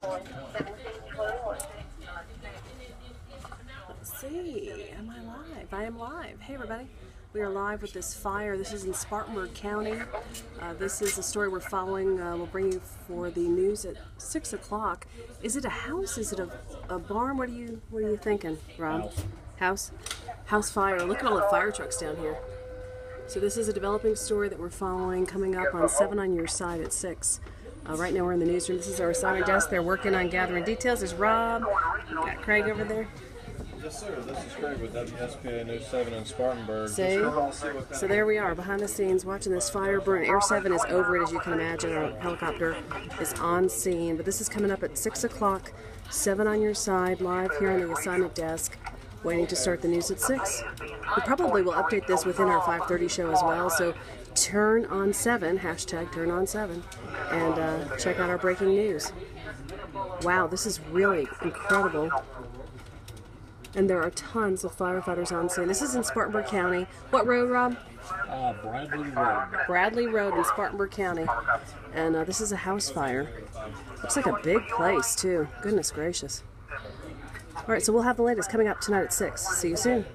Let's see, am I live? I am live. Hey everybody, we are live with this fire. This is in Spartanburg County. This is a story we're following. We'll bring you for the news at 6 o'clock. Is it a house? Is it a barn? What are you thinking, Rob? House? House fire. Look at all the fire trucks down here. So this is a developing story that we're following coming up on 7 on your side at 6. Right now we're in the newsroom. This is our assignment desk. They're working on gathering details. There's Rob. Got Craig over there. Yes, sir. This is Craig with WSPA News 7 in Spartanburg. So there we are, behind the scenes, watching this fire burn. Air 7 is over it, as you can imagine. Our helicopter is on scene. But this is coming up at 6 o'clock, 7 on your side, live here on the assignment desk, waiting to start the news at 6. We probably will update this within our 5:30 show as well, so turn on 7, hashtag turn on 7, and check out our breaking news. Wow, this is really incredible. And there are tons of firefighters on scene. This is in Spartanburg County. What road, Rob? Bradley Road. Bradley Road in Spartanburg County. And this is a house fire. Looks like a big place, too. Goodness gracious. All right, so we'll have the latest coming up tonight at 6. See you soon.